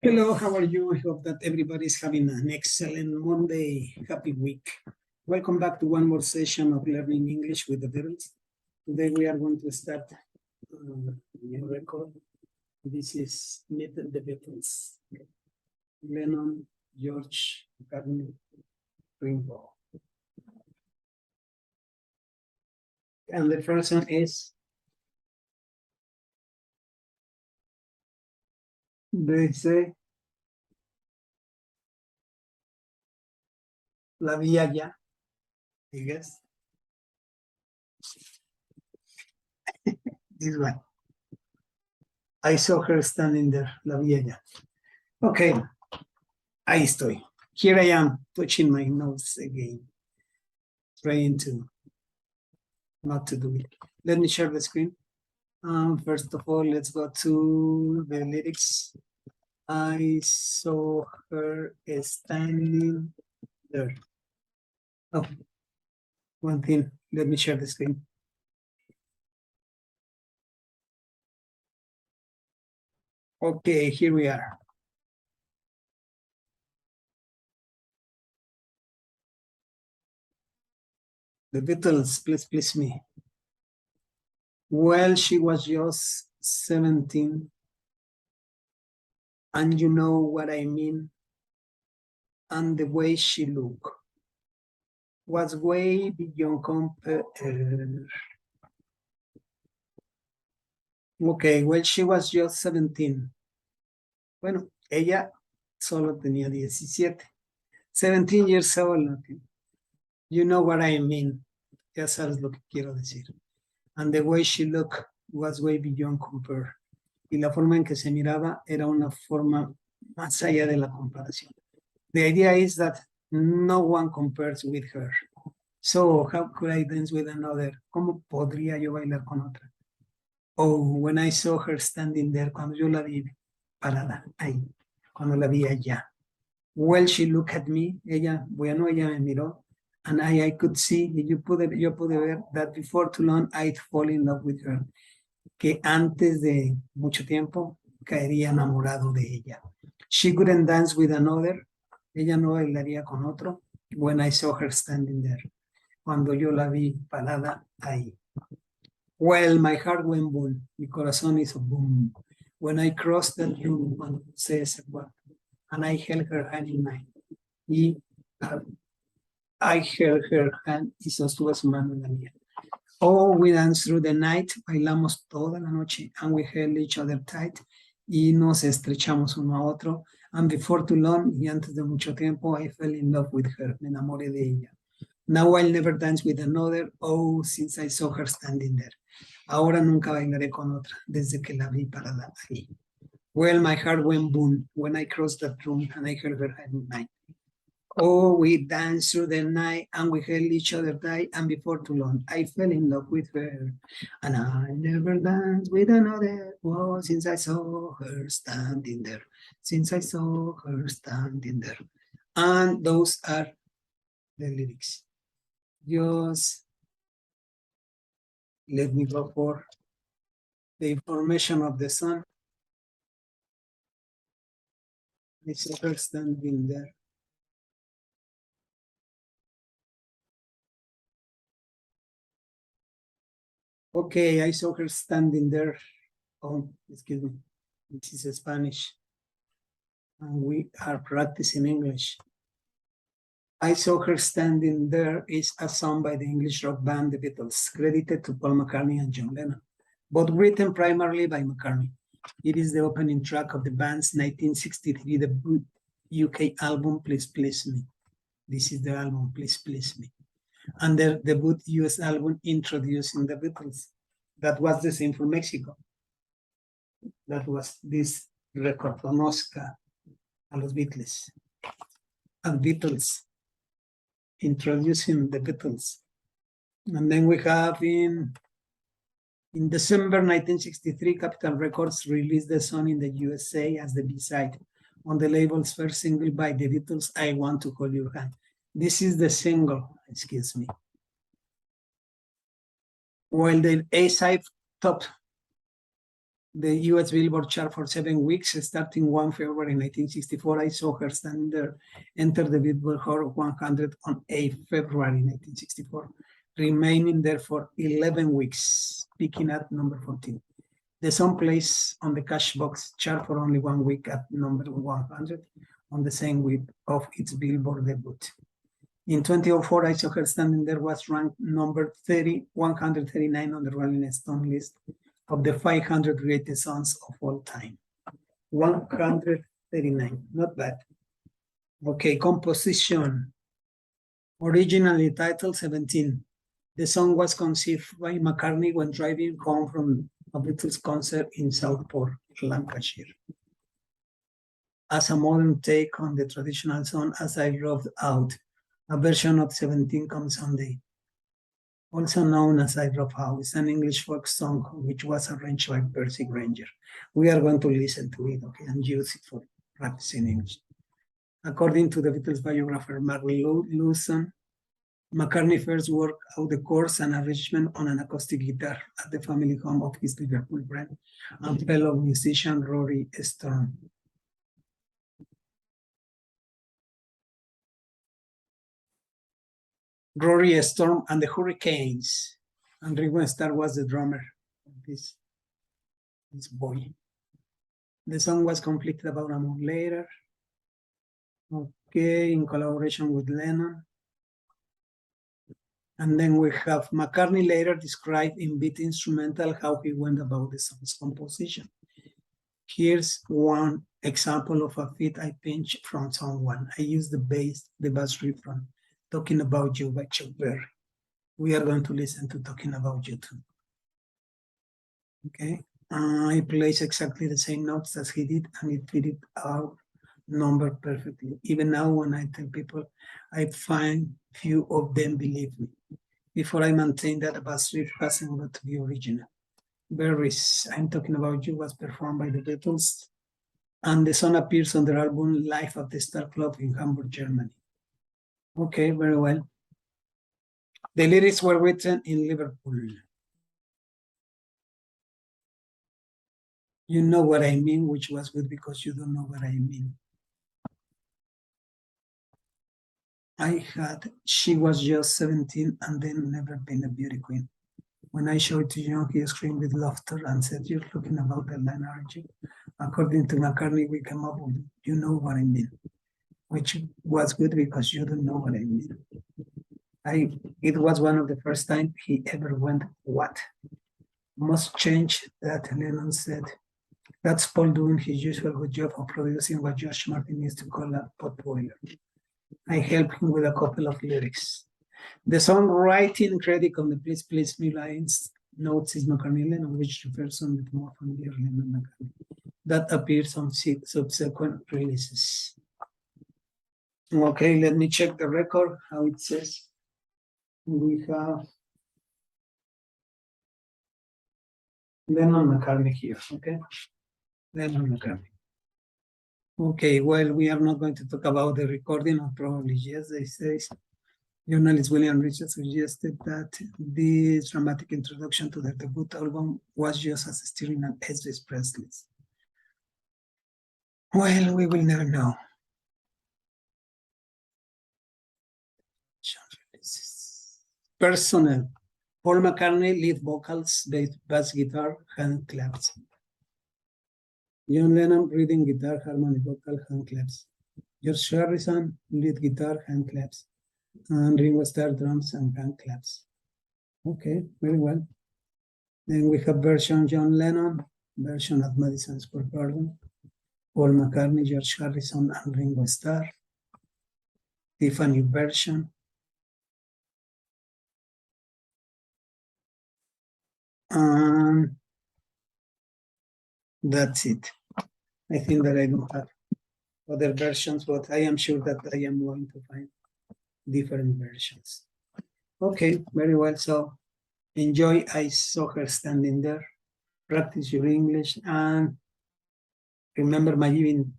Hello, how are you? I hope that everybody is having an excellent Monday. Happy week. Welcome back to one more session of learning English with the Beatles. Today we are going to start a new record. This is Meet the Beatles. Lennon, George, McCartney, Ringo. And the first one is dice La Villa Ya, I guess. This one. I saw her standing there, La Villa Ya. Okay, ahí estoy. Here I am, touching my nose again, trying to not to do it. Let me share the screen. First of all, let's go to the lyrics. I saw her standing there. Oh, one thing, let me share the screen. Okay, here we are. The Beatles, please me. Well, she was just 17. And you know what I mean. And the way she looked was way beyond compare. Okay, well, she was just 17. Bueno, ella solo tenía 17. 17 years old. Okay. You know what I mean. Ya sabes lo que quiero decir. And the way she looked was way beyond compare. Y la forma en que se miraba era una forma más allá de la comparación. The idea is that no one compares with her. So how could I dance with another? ¿Cómo podría yo bailar con otra? Oh, when I saw her standing there, cuando yo la vi parada ahí, cuando la vi allá. Well, she looked at me, ella me miró, and I could see, yo pude ver that before too long I'd fall in love with her, que antes de mucho tiempo caería enamorado de ella. She couldn't dance with another, ella no bailaría con otro, when I saw her standing there, cuando yo la vi parada ahí. Well, my heart went boom, mi corazón hizo boom, when I crossed that room, cuando crucé ese cuarto, and I held her hand in mine. Y I held her hand y sostuve su mano en la mía. Oh, we danced through the night, bailamos toda la noche, and we held each other tight, y nos estrechamos uno a otro, and before too long, y antes de mucho tiempo, I fell in love with her, me enamoré de ella. Now I'll never dance with another, oh, since I saw her standing there. Ahora nunca bailaré con otra, desde que la vi parada ahí. Well, my heart went boom when I crossed that room and I heard her hand in mine. Oh, we danced through the night and we held each other tight, and before too long, I fell in love with her. And I never danced with another, oh, since I saw her standing there, since I saw her standing there. And those are the lyrics. Just let me go for the information of the song. I saw her standing there. Okay, I saw her standing there. Oh, excuse me. This is Spanish. And we are practicing English. I saw her standing there is a song by the English rock band The Beatles, credited to Paul McCartney and John Lennon, but written primarily by McCartney. It is the opening track of the band's 1963 debut UK album, Please Please Me. This is the album, Please Please Me. And their debut US album, Introducing the Beatles. That was the same for Mexico. That was this record, Conozca a los Beatles. And Beatles, Introducing the Beatles. And then we have in December 1963, Capitol Records released the song in the USA as the B-side on the label's first single by the Beatles, I Want to Hold Your Hand. This is the single, excuse me. While the A-side topped the US Billboard chart for 7 weeks, starting 1 February 1964. I saw her standing there, enter the Billboard Hot 100 on 8 February 1964, remaining there for 11 weeks, peaking at number 14. The song plays on the Cashbox chart for only 1 week at number 100 on the same week of its Billboard debut. In 2004, I saw her standing there, was ranked number 139 on the Rolling Stone list of the 500 greatest songs of all time. 139, not bad. Okay, composition. Originally titled 17. The song was conceived by McCartney when driving home from a Beatles concert in Southport, Lancashire. As a modern take on the traditional song As I Robbed Out, a version of 17 Come Sunday, also known as I Drove Out, is an English folk song which was arranged by Percy Grainger. We are going to listen to it, okay, and use it for practicing English. According to the Beatles biographer Mark Lewson, McCartney first worked out the chords and arrangement on an acoustic guitar at the family home of his Liverpool friend and fellow musician Rory Storm. Rory Storm and the Hurricanes, and Ringo Starr was the drummer of this boy. The song was completed about a month later, okay, in collaboration with Lennon. And then we have McCartney later described in Beat Instrumental how he went about the song's composition. Here's one example of a fit I pinched from someone. I used the bass riff from Talking About You by Chuck Berry. We are going to listen to Talking About You too. Okay, I placed exactly the same notes as he did, and it fitted our number perfectly. Even now, when I tell people, I find few of them believe me. Before I maintain that a bass riff hasn't got to be original. Berry's I'm Talking About You was performed by the Beatles, and the song appears on their album Live at the Star Club in Hamburg, Germany. Okay, very well. The lyrics were written in Liverpool. You know what I mean, which was good because you don't know what I mean. She was just 17 and then never been a beauty queen. When I showed to John, he screamed with laughter and said, "You're looking about the line, aren't you?" According to McCartney, we came up with, "You know what I mean," which was good because you don't know what I mean. It was one of the first time he ever went, "What?" Must change that, Lennon said. That's Paul doing his usual good job of producing what George Martin used to call a potboiler. I helped him with a couple of lyrics. The songwriting credit on the Please Please Me lines notes is McCartney Lennon, which refers on the more familiar Lennon McCartney. That appears on subsequent releases. Okay, let me check the record, how it says. We have Lennon McCartney here, okay? Lennon McCartney. Okay, well, we are not going to talk about the recording, or probably yes, they say. Journalist William Richards suggested that this dramatic introduction to their debut album was just as steering an Elvis Presley's. Well, we will never know. Personnel. Paul McCartney, lead vocals, bass guitar, hand claps. John Lennon, rhythm guitar, harmony vocal, hand claps. George Harrison, lead guitar, hand claps. And Ringo Starr, drums and hand claps. Okay, very well. Then we have version John Lennon, version at Madison Square Garden, Paul McCartney, George Harrison, and Ringo Starr. Tiffany version. And that's it. I think that I don't have other versions, but I am sure that I am going to find different versions. Okay, very well. So enjoy. I saw her standing there. Practice your English, and remember my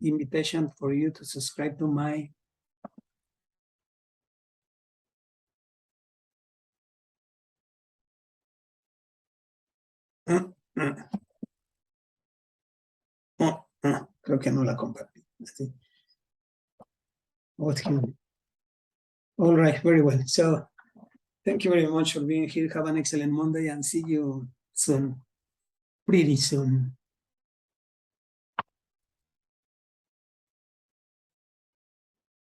invitation for you to subscribe to my Creo que no la compartí. Sí. All right, very well. So thank you very much for being here. Have an excellent Monday and see you soon, pretty soon.